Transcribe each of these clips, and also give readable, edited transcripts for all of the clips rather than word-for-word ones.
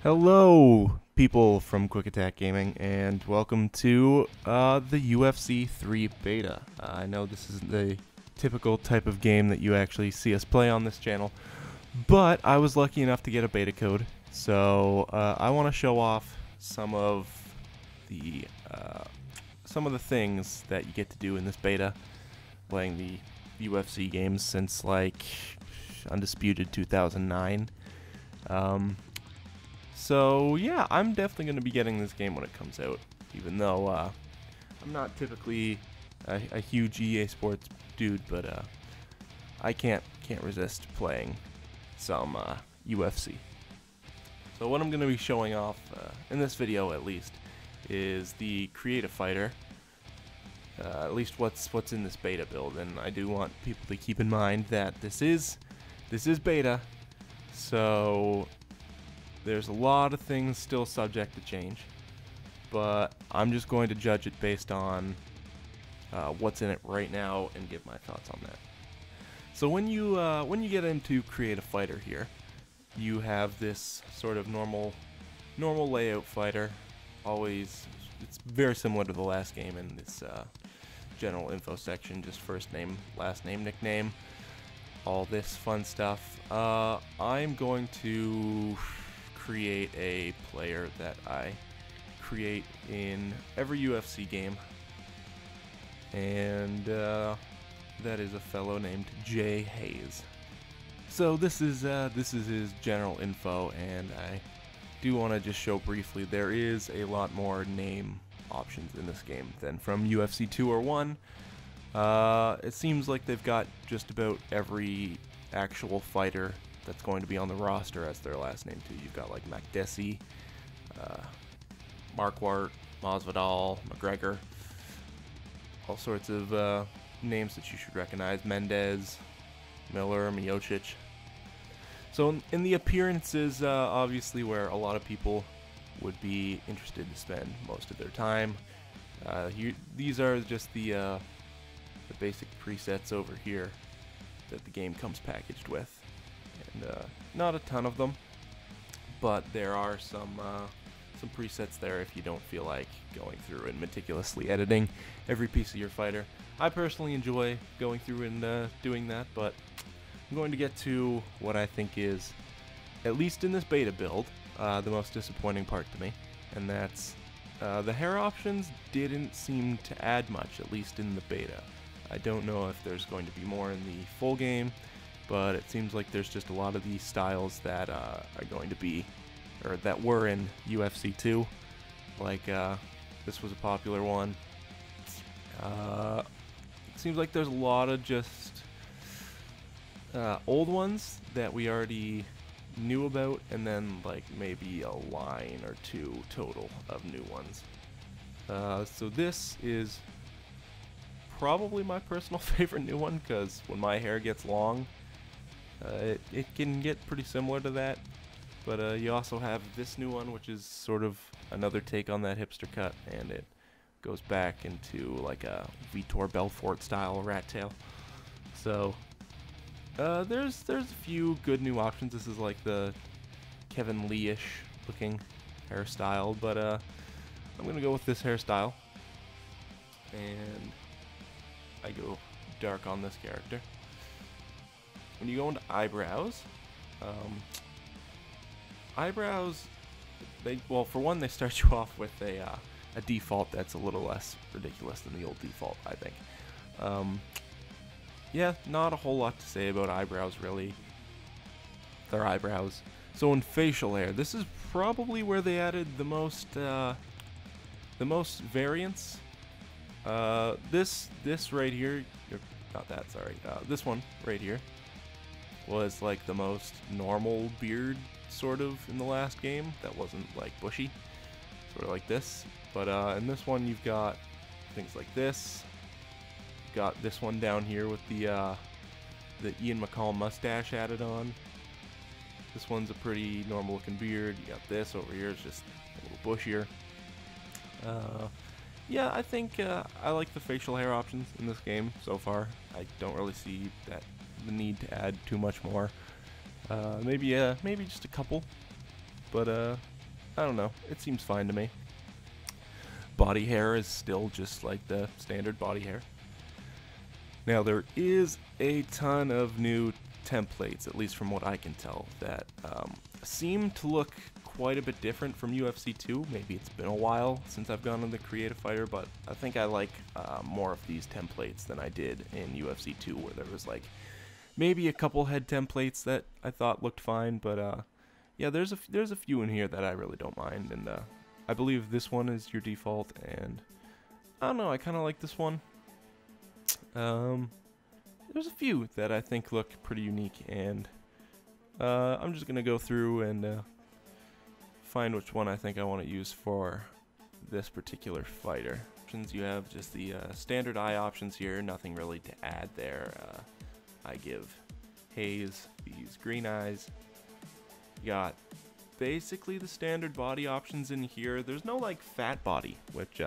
Hello, people from Quick Attack Gaming, and welcome to the UFC 3 beta. I know this isn't the typical type of game that you actually see us play on this channel, but I was lucky enough to get a beta code, so I want to show off some of the things that you get to do in this beta, playing the UFC games since like Undisputed 2009. So yeah, I'm definitely going to be getting this game when it comes out, even though I'm not typically a huge EA Sports dude, but I can't resist playing some UFC. So what I'm going to be showing off in this video, at least, is the Creative Fighter. At least what's in this beta build, and I do want people to keep in mind that this is beta, so there's a lot of things still subject to change, but I'm just going to judge it based on what's in it right now and give my thoughts on that. So when you get into Creative Fighter here, you have this sort of normal layout fighter. Always, it's very similar to the last game in this general info section, just first name, last name, nickname, all this fun stuff. I'm going to create a player that I create in every UFC game, and that is a fellow named Jay Hayes. So this is his general info, and I do want to just show briefly there is a lot more name options in this game than from UFC 2 or 1. It seems like they've got just about every actual fighter that's going to be on the roster as their last name too. You've got like Makdessi, Marquardt, Masvidal, McGregor, all sorts of names that you should recognize. Mendez, Miller, Miocic. So in the appearances, obviously where a lot of people would be interested to spend most of their time. These are just the basic presets over here that the game comes packaged with. And not a ton of them, but there are some presets there if you don't feel like going through and meticulously editing every piece of your fighter. I personally enjoy going through and doing that, but I'm going to get to what I think is, at least in this beta build, the most disappointing part to me, and that's the hair options didn't seem to add much, at least in the beta. I don't know if there's going to be more in the full game, but it seems like there's just a lot of these styles that are going to be, or that were in UFC 2. Like, this was a popular one. It seems like there's a lot of just old ones that we already knew about, and then like maybe a line or two total of new ones. So this is probably my personal favorite new one, because when my hair gets long, it can get pretty similar to that. But you also have this new one, which is sort of another take on that hipster cut, and it goes back into like a Vitor Belfort style rat tail. So there's a few good new options. This is like the Kevin Lee-ish looking hairstyle, but I'm gonna go with this hairstyle, and I go dark on this character. When you go into eyebrows, well, for one, they start you off with a default that's a little less ridiculous than the old default, I think. Yeah, not a whole lot to say about eyebrows, really. They're eyebrows. So in facial hair, this is probably where they added the most variance. This right here, not that, sorry. This one right here was like the most normal beard, sort of, in the last game. That wasn't like bushy, sort of like this. But in this one, you've got things like this. You've got this one down here with the Ian McCall mustache added on. This one's a pretty normal looking beard. You got this over here, it's just a little bushier. Yeah, I think I like the facial hair options in this game so far. I don't really see the need to add too much more. Maybe just a couple, but I don't know, it seems fine to me. Body hair is still just like the standard body hair. Now there is a ton of new templates, at least from what I can tell, that seem to look quite a bit different from UFC 2. Maybe it's been a while since I've gone on the Creative Fighter, but I think I like more of these templates than I did in UFC 2, where there was like maybe a couple head templates that I thought looked fine, but yeah, there's a few in here that I really don't mind, and I believe this one is your default, and I don't know, I kind of like this one. There's a few that I think look pretty unique, and I'm just gonna go through and find which one I think I want to use for this particular fighter. You have just the standard eye options here, nothing really to add there. I give Hayes these green eyes. You got basically the standard body options in here. There's no like fat body, which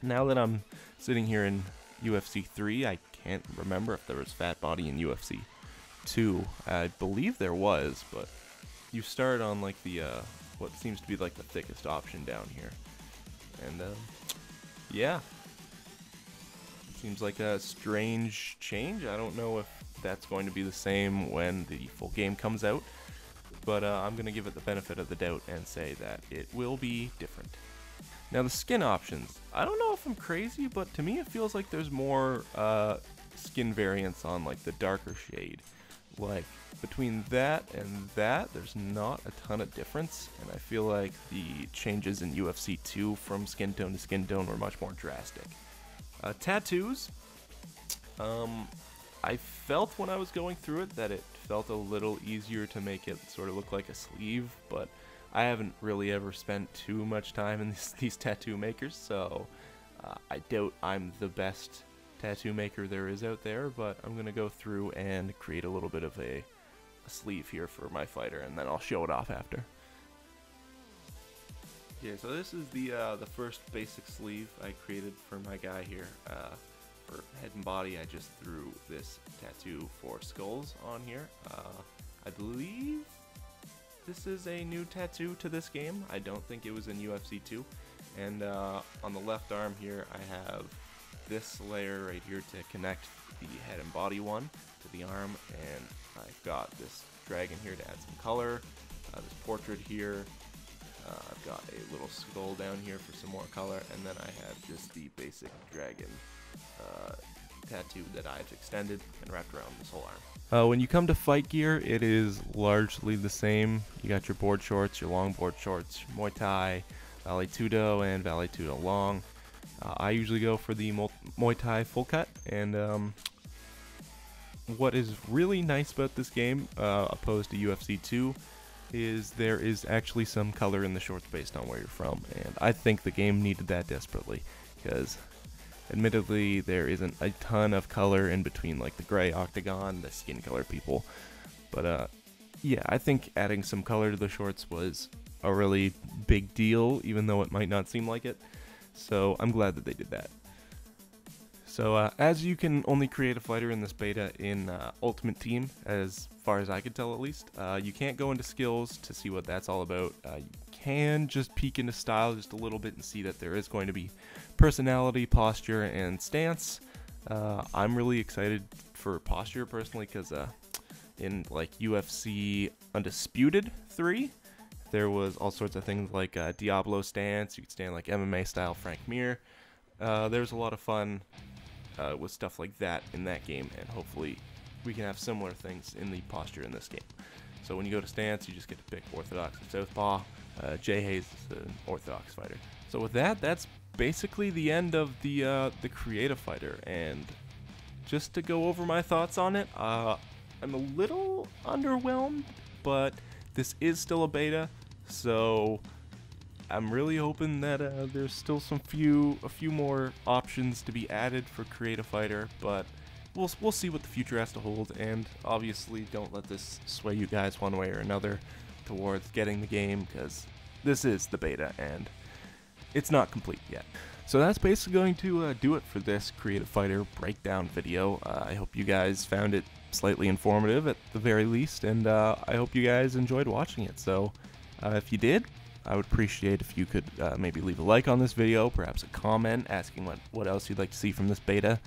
now that I'm sitting here in UFC 3, I can't remember if there was fat body in UFC 2. I believe there was, but you start on like the what seems to be like the thickest option down here, and yeah, seems like a strange change. I don't know if that's going to be the same when the full game comes out, but I'm gonna give it the benefit of the doubt and say that it will be different. Now the skin options, I don't know if I'm crazy, but to me it feels like there's more skin variants on like the darker shade. Like between that and that, there's not a ton of difference, and I feel like the changes in UFC 2 from skin tone to skin tone were much more drastic. Tattoos, I felt when I was going through it that it felt a little easier to make it sort of look like a sleeve, but I haven't really ever spent too much time in these tattoo makers, so I doubt I'm the best tattoo maker there is out there, but I'm gonna go through and create a little bit of a sleeve here for my fighter, and then I'll show it off after. Yeah, so this is the first basic sleeve I created for my guy here. For head and body, I just threw this tattoo for skulls on here. I believe this is a new tattoo to this game. I don't think it was in UFC 2. And on the left arm here, I have this layer right here to connect the head and body one to the arm, and I've got this dragon here to add some color, this portrait here, I've got a little skull down here for some more color, and then I have just the basic dragon tattoo that I've extended and wrapped around this whole arm. When you come to fight gear, it is largely the same. You got your board shorts, your long board shorts, your Muay Thai, Vale Tudo, and Vale Tudo long. I usually go for the Muay Thai full cut, and what is really nice about this game, opposed to UFC 2, is there is actually some color in the shorts based on where you're from, and I think the game needed that desperately, because admittedly there isn't a ton of color in between like the gray octagon, the skin color people, but yeah, I think adding some color to the shorts was a really big deal, even though it might not seem like it. So I'm glad that they did that. So as you can only create a fighter in this beta in Ultimate Team, as far as I could tell at least, you can't go into skills to see what that's all about. You can just peek into style just a little bit and see that there is going to be personality, posture, and stance. I'm really excited for posture personally, because in like UFC Undisputed 3, there was all sorts of things like Diablo stance. You could stand like MMA style Frank Mir. There's a lot of fun with stuff like that in that game, and hopefully we can have similar things in the posture in this game. So when you go to stance, you just get to pick Orthodox and Southpaw. Jay Hayes is an Orthodox fighter. So with that, that's basically the end of the creative fighter, and just to go over my thoughts on it, I'm a little underwhelmed, but this is still a beta, so I'm really hoping that there's still a few more options to be added for Creative Fighter, but we'll see what the future has to hold, and obviously don't let this sway you guys one way or another towards getting the game, because this is the beta and it's not complete yet. So that's basically going to do it for this Creative Fighter breakdown video. I hope you guys found it slightly informative at the very least, and I hope you guys enjoyed watching it. So if you did, I would appreciate if you could maybe leave a like on this video, perhaps a comment asking what else you'd like to see from this beta.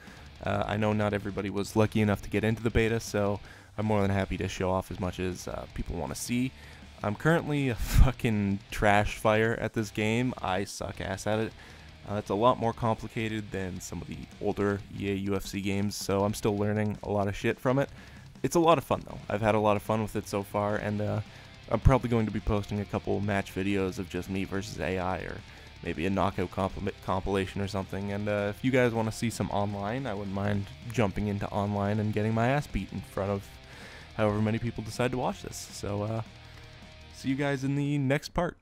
I know not everybody was lucky enough to get into the beta, so I'm more than happy to show off as much as people want to see. I'm currently a fucking trash fire at this game. I suck ass at it. It's a lot more complicated than some of the older EA UFC games, so I'm still learning a lot of shit from it. It's a lot of fun though. I've had a lot of fun with it so far, and I'm probably going to be posting a couple match videos of just me versus AI, or maybe a knockout compilation or something. And if you guys want to see some online, I wouldn't mind jumping into online and getting my ass beat in front of however many people decide to watch this. So see you guys in the next part.